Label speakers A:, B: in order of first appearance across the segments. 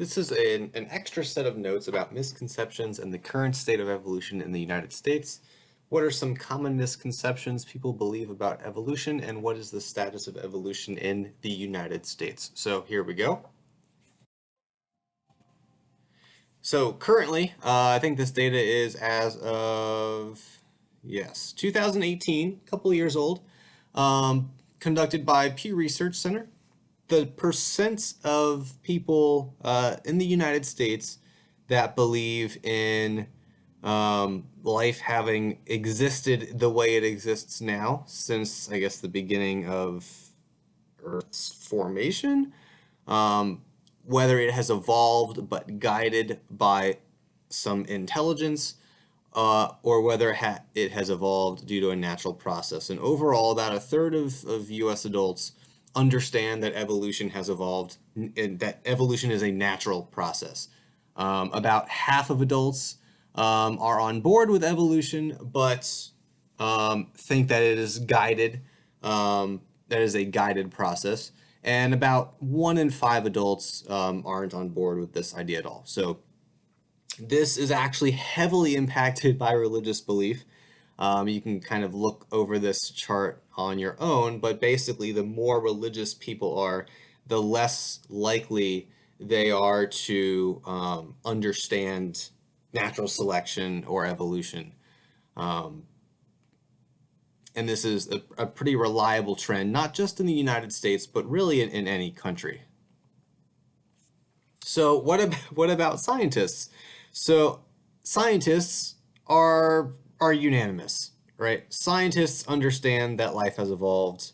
A: This is an extra set of notes about misconceptions and the current state of evolution in the United States. What are some common misconceptions people believe about evolution, and what is the status of evolution in the United States? So here we go. So currently, I think this data is as of, yes, 2018, a couple of years old, conducted by Pew Research Center. The percent of people in the United States that believe in life having existed the way it exists now since, I guess, the beginning of Earth's formation, um, whether it has evolved but guided by some intelligence, or whether it has evolved due to a natural process. And overall, about a third of US adults understand that evolution has evolved and that evolution is a natural process. About half of adults are on board with evolution, but think that it is guided, that is a guided process. And about 1 in 5 adults aren't on board with this idea at all. So this is actually heavily impacted by religious belief. You can kind of look over this chart on your own, but basically the more religious people are, the less likely they are to understand natural selection or evolution. Um, and this is a pretty reliable trend, not just in the United States, but really in any country. So what about scientists? So scientists are unanimous, right? Scientists understand that life has evolved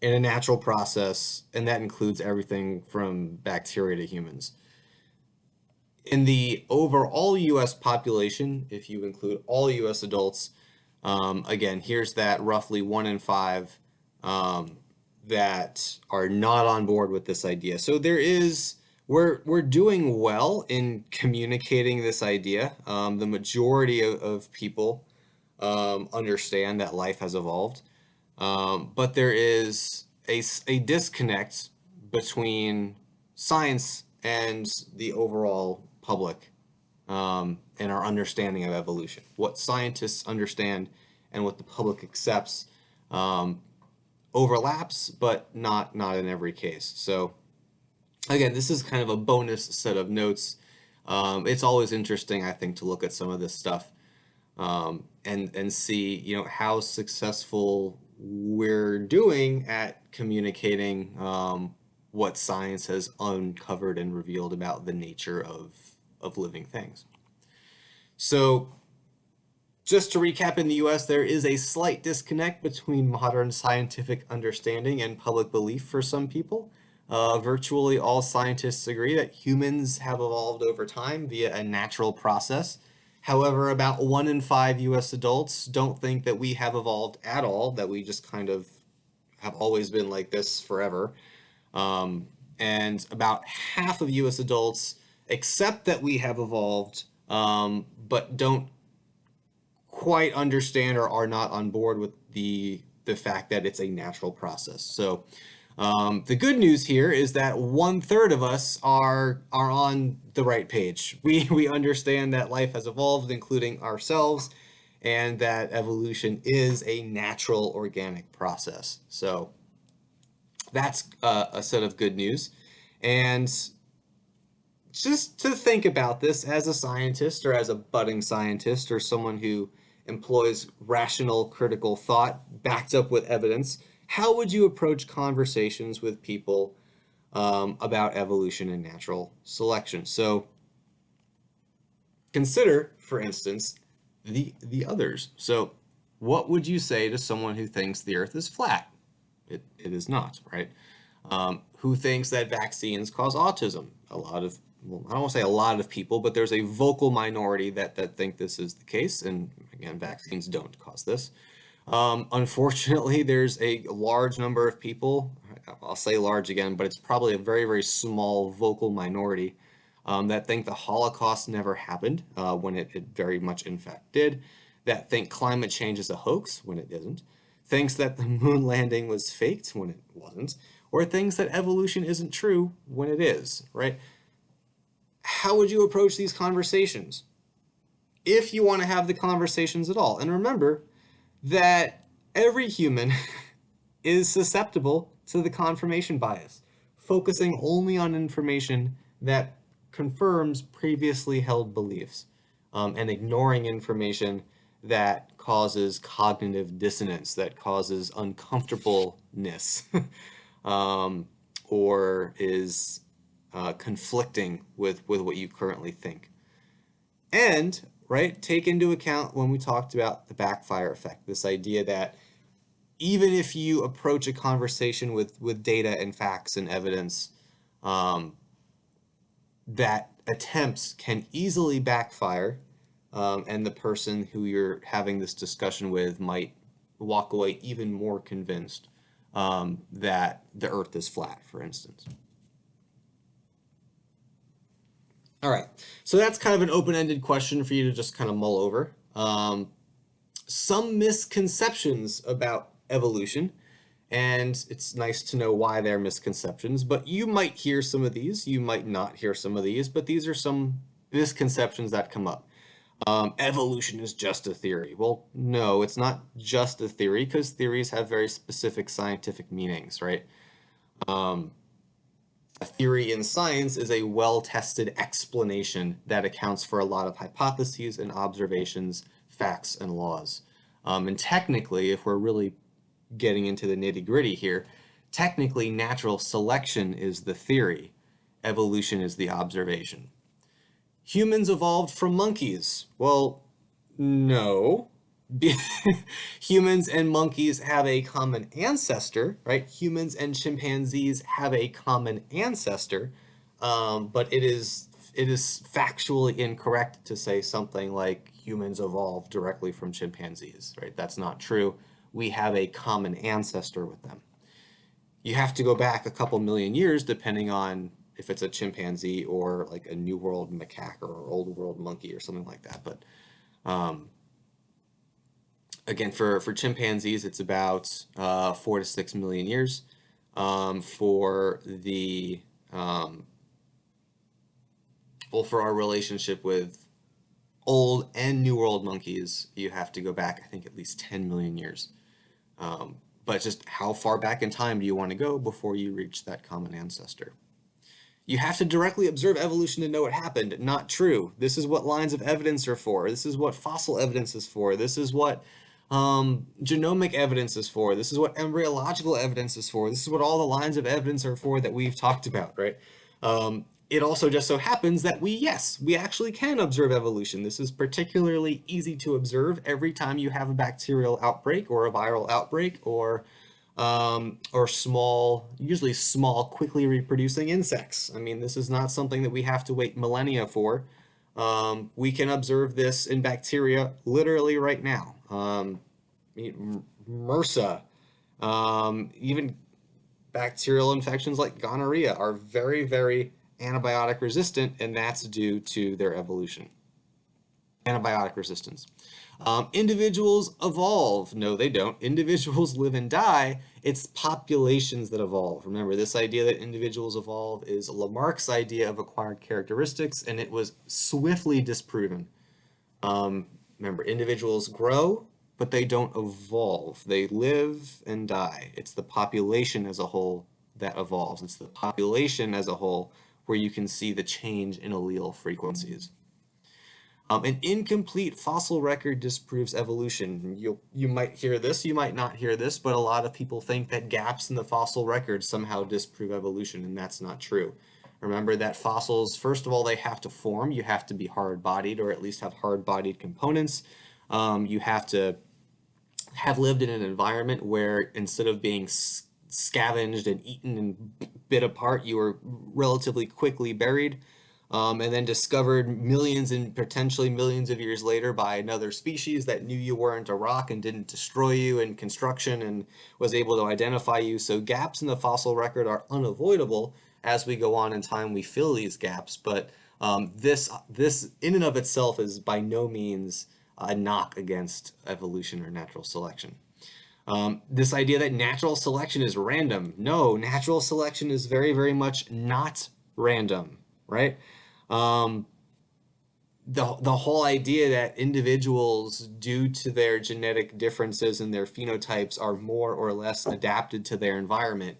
A: in a natural process, and that includes everything from bacteria to humans. In the overall US population, if you include all US adults, again, here's that roughly 1 in 5 that are not on board with this idea. So we're doing well in communicating this idea. The majority of people understand that life has evolved, but there is a disconnect between science and the overall public, and our understanding of evolution. What scientists understand and what the public accepts overlaps, but not in every case. So again, this is kind of a bonus set of notes. It's always interesting, I think, to look at some of this stuff, and see, how successful we're doing at communicating what science has uncovered and revealed about the nature of living things. So just to recap, in the US, there is a slight disconnect between modern scientific understanding and public belief for some people. Virtually all scientists agree that humans have evolved over time via a natural process. However, about 1 in 5 US adults don't think that we have evolved at all, that we just kind of have always been like this forever. And about half of US adults accept that we have evolved, but don't quite understand or are not on board with the fact that it's a natural process. So the good news here is that 1/3 of us are on the right page. We understand that life has evolved, including ourselves, and that evolution is a natural organic process. So that's a set of good news. And just to think about this as a scientist or as a budding scientist or someone who employs rational critical thought backed up with evidence, how would you approach conversations with people about evolution and natural selection? So consider, for instance, the others. So what would you say to someone who thinks the earth is flat? It is not, right? Who thinks that vaccines cause autism? Well, I don't want to say a lot of people, but there's a vocal minority that think this is the case, and again, vaccines don't cause this. Unfortunately, there's a large number of people, I'll say large again, but it's probably a very, very small vocal minority, that think the Holocaust never happened, when it very much in fact did, that think climate change is a hoax when it isn't, thinks that the moon landing was faked when it wasn't, or thinks that evolution isn't true when it is, right? how would you approach these conversations if you want to have the conversations at all? And remember that every human is susceptible to the confirmation bias, focusing only on information that confirms previously held beliefs, and ignoring information that causes cognitive dissonance, that causes uncomfortableness, um, or is conflicting with what you currently think. And, right, take into account when we talked about the backfire effect, this idea that even if you approach a conversation with data and facts and evidence, um, that attempts can easily backfire, and the person who you're having this discussion with might walk away even more convinced that the earth is flat, for instance. All right, so that's kind of an open-ended question for you to just kind of mull over. Some misconceptions about evolution, and it's nice to know why they're misconceptions, but you might hear some of these, you might not hear some of these, but these are some misconceptions that come up. Evolution is just a theory. Well, no, it's not just a theory, because theories have very specific scientific meanings, right? A theory in science is a well-tested explanation that accounts for a lot of hypotheses and observations, facts, and laws. And technically, if we're really getting into the nitty-gritty here, technically natural selection is the theory, evolution is the observation. Humans evolved from monkeys. Well, no. Humans and monkeys have a common ancestor, right? Humans and chimpanzees have a common ancestor, but it is factually incorrect to say something like humans evolved directly from chimpanzees, right? That's not true. We have a common ancestor with them. You have to go back a couple million years, depending on if it's a chimpanzee or like a New World macaque or Old World monkey or something like that. But again, for chimpanzees, it's about 4 to 6 million years. For the for our relationship with Old and New World monkeys, you have to go back, I think, at least 10 million years. But just how far back in time do you want to go before you reach that common ancestor? You have to directly observe evolution to know it happened. Not true. This is what lines of evidence are for. This is what fossil evidence is for. This is what genomic evidence is for. This is what embryological evidence is for. This is what all the lines of evidence are for that we've talked about, right? It also just so happens that we actually can observe evolution. This is particularly easy to observe every time you have a bacterial outbreak or a viral outbreak or usually small, quickly reproducing insects. I mean, this is not something that we have to wait millennia for. We can observe this in bacteria literally right now. MRSA, even bacterial infections like gonorrhea are very, very antibiotic resistant, and that's due to their evolution. Antibiotic resistance. Individuals evolve. No, they don't. Individuals live and die. It's populations that evolve. Remember, this idea that individuals evolve is Lamarck's idea of acquired characteristics, and it was swiftly disproven. Remember, individuals grow, but they don't evolve. They live and die. It's the population as a whole that evolves. It's the population as a whole where you can see the change in allele frequencies. An incomplete fossil record disproves evolution. You might hear this, you might not hear this, but a lot of people think that gaps in the fossil record somehow disprove evolution, and that's not true. Remember that fossils, first of all, they have to form. You have to be hard-bodied, or at least have hard-bodied components. You have to have lived in an environment where instead of being scavenged and eaten and bit apart, you were relatively quickly buried. And then discovered millions and potentially millions of years later by another species that knew you weren't a rock and didn't destroy you in construction and was able to identify you. So gaps in the fossil record are unavoidable. As we go on in time, we fill these gaps, but this in and of itself is by no means a knock against evolution or natural selection. This idea that natural selection is random. No, natural selection is very, very much not random, right? Um, the whole idea that individuals, due to their genetic differences and their phenotypes, are more or less adapted to their environment,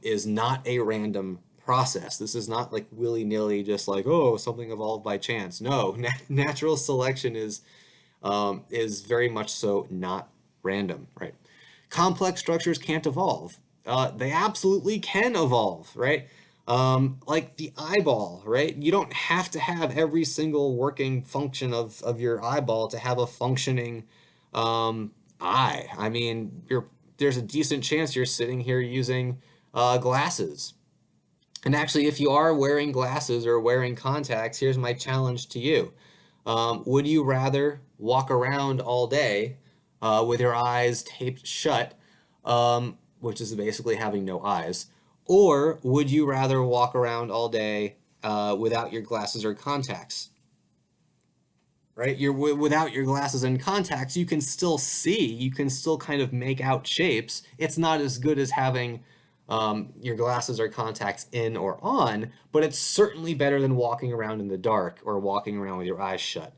A: is not a random process. This is not like willy-nilly, just like, oh, something evolved by chance. No, natural selection is very much so not random, right? Complex structures can't evolve. They absolutely can evolve, right? Like the eyeball, right? You don't have to have every single working function of your eyeball to have a functioning eye. I mean, there's a decent chance you're sitting here using glasses. And actually, if you are wearing glasses or wearing contacts, here's my challenge to you. Would you rather walk around all day with your eyes taped shut, which is basically having no eyes, or would you rather walk around all day without your glasses or contacts? Right? Without your glasses and contacts, you can still see, you can still kind of make out shapes. It's not as good as having your glasses or contacts in or on, but it's certainly better than walking around in the dark or walking around with your eyes shut.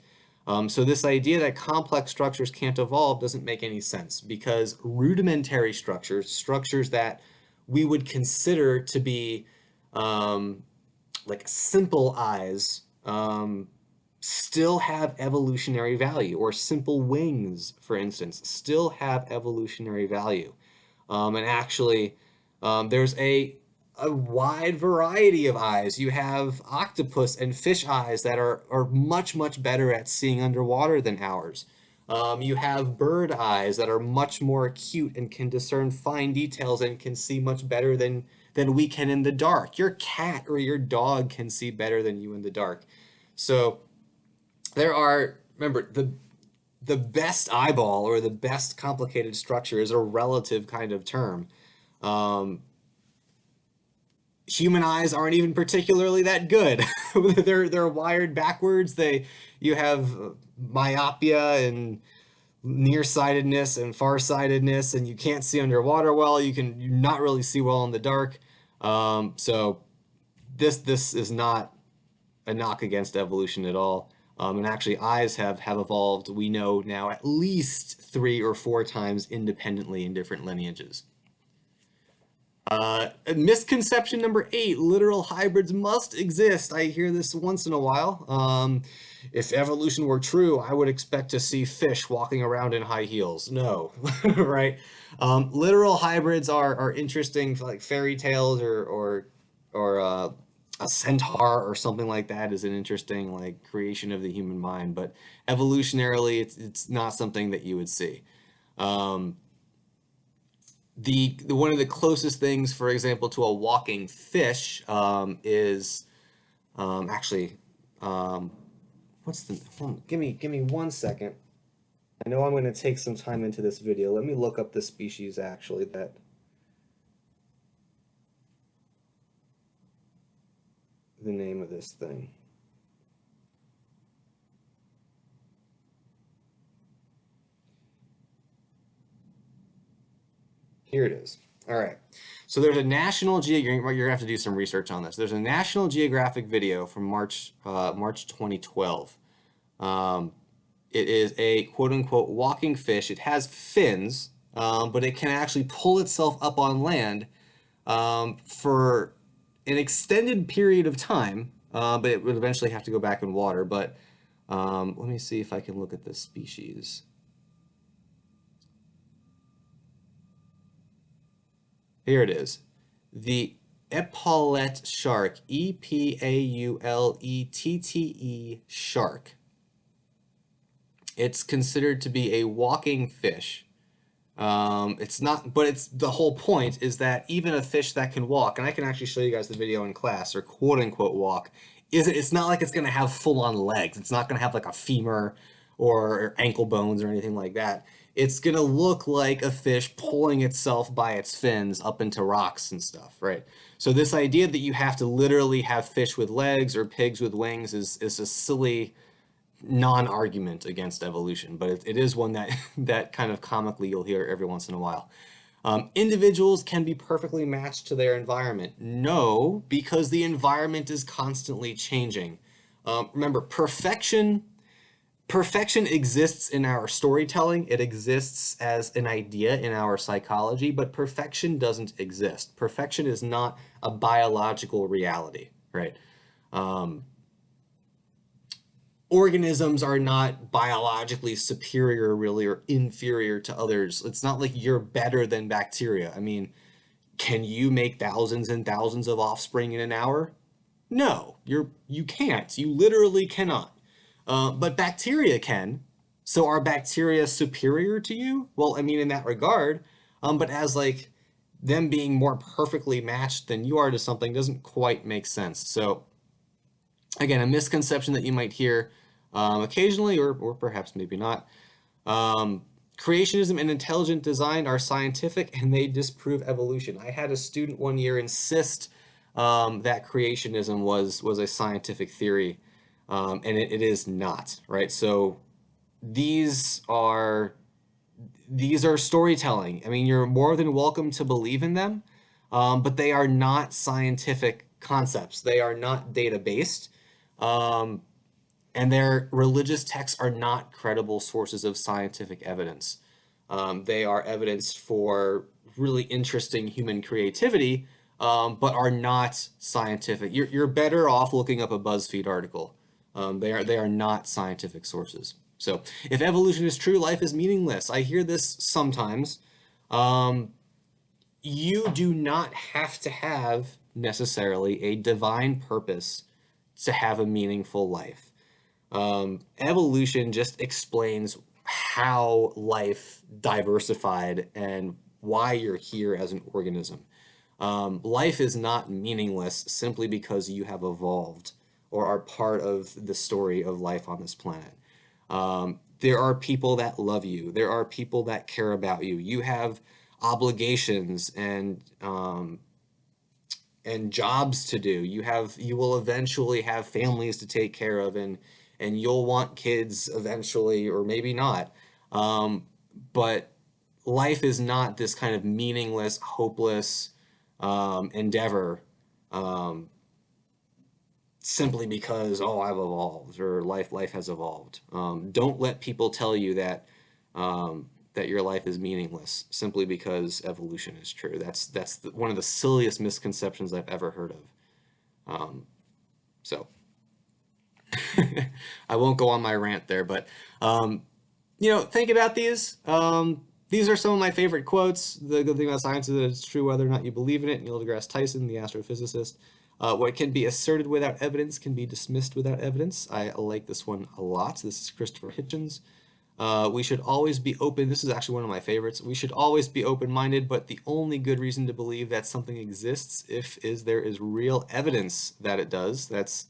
A: So this idea that complex structures can't evolve doesn't make any sense, because rudimentary structures, structures that we would consider to be um, like simple eyes, still have evolutionary value, or simple wings, for instance, still have evolutionary value. And actually, there's a wide variety of eyes. You have octopus and fish eyes that are much, much better at seeing underwater than ours. You have bird eyes that are much more acute and can discern fine details and can see much better than we can in the dark. Your cat or your dog can see better than you in the dark. So there are, remember, the best eyeball or the best complicated structure is a relative kind of term. Um, Human eyes aren't even particularly that good. They're wired backwards. You have myopia and nearsightedness and farsightedness, and you can't see underwater well. You not really see well in the dark. So this is not a knock against evolution at all. And actually, eyes have evolved, we know now, at least 3 or 4 times independently in different lineages. Misconception number 8, literal hybrids must exist. I hear this once in a while. If evolution were true, I would expect to see fish walking around in high heels. No, right? Literal hybrids are interesting, like fairy tales or a centaur or something like that is an interesting like creation of the human mind. But evolutionarily, it's not something that you would see. Um, the one of the closest things, for example, to a walking fish is actually what's the give me 1 second. I know I'm going to take some time into this video. Let me look up the species actually that the name of this thing. Here it is. All right. So there's a National Geographic. You're gonna have to do some research on this. There's a National Geographic video from March 2012. Um, it is a quote unquote walking fish. It has fins, but it can actually pull itself up on land for an extended period of time. But it would eventually have to go back in water. But let me see if I can look at this species. Here it is. The epaulette shark, Epaulettee shark. It's considered to be a walking fish. It's not, but it's the whole point is that even a fish that can walk, and I can actually show you guys the video in class, or quote unquote walk, it's not like it's going to have full on legs. It's not going to have like a femur or ankle bones or anything like that. It's going to look like a fish pulling itself by its fins up into rocks and stuff, right? So this idea that you have to literally have fish with legs or pigs with wings is a silly non-argument against evolution, but it is one that that kind of comically you'll hear every once in a while. Individuals can be perfectly matched to their environment. No, because the environment is constantly changing. Remember, perfection exists in our storytelling. It exists as an idea in our psychology, but perfection doesn't exist. Perfection is not a biological reality, right? Um, Organisms are not biologically superior, really, or inferior to others. It's not like you're better than bacteria. I mean, can you make thousands and thousands of offspring in an hour? No, you can't. You literally cannot. But bacteria can. So are bacteria superior to you? Well, I mean, in that regard, but as like them being more perfectly matched than you are to something doesn't quite make sense. So again, a misconception that you might hear occasionally, or perhaps maybe not. Um, Creationism and intelligent design are scientific and they disprove evolution. I had a student one year insist that creationism was a scientific theory, and it is not, right? So these are these are storytelling. I mean, you're more than welcome to believe in them, but they are not scientific concepts. They are not data based. Um, and their religious texts are not credible sources of scientific evidence. They are evidence for really interesting human creativity, but are not scientific. You're better off looking up a BuzzFeed article. They are not scientific sources. So if evolution is true, life is meaningless. I hear this sometimes. Um, you do not have to have necessarily a divine purpose to have a meaningful life. Evolution just explains how life diversified and why you're here as an organism. Life is not meaningless simply because you have evolved or are part of the story of life on this planet. There are people that love you. There are people that care about you. You have obligations and jobs to do. You will eventually have families to take care of, and you'll want kids eventually, or maybe not. But life is not this kind of meaningless, hopeless endeavor, um, simply because, oh, I've evolved, or life has evolved. Don't let people tell you that your life is meaningless simply because evolution is true. That's one of the silliest misconceptions I've ever heard of. So I won't go on my rant there, but think about these. These are some of my favorite quotes. The good thing about science is that it's true whether or not you believe in it. Neil deGrasse Tyson, the astrophysicist. What can be asserted without evidence can be dismissed without evidence. I like this one a lot. This is Christopher Hitchens. We should always be open. This is actually one of my favorites. We should always be open-minded, but the only good reason to believe that something exists if there is real evidence that it does. That's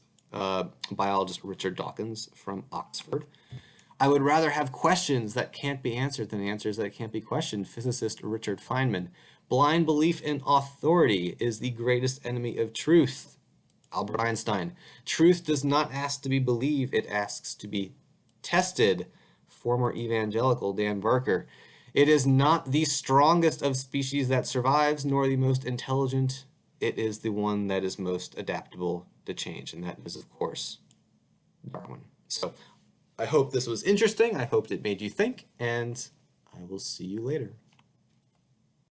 A: biologist Richard Dawkins from Oxford. I would rather have questions that can't be answered than answers that can't be questioned. Physicist Richard Feynman. Blind belief in authority is the greatest enemy of truth. Albert Einstein. Truth does not ask to be believed, it asks to be tested. Former evangelical Dan Barker. It is not the strongest of species that survives, nor the most intelligent. It is the one that is most adaptable to change, and that is, of course, Darwin. So I hope this was interesting. I hope it made you think, and I will see you later.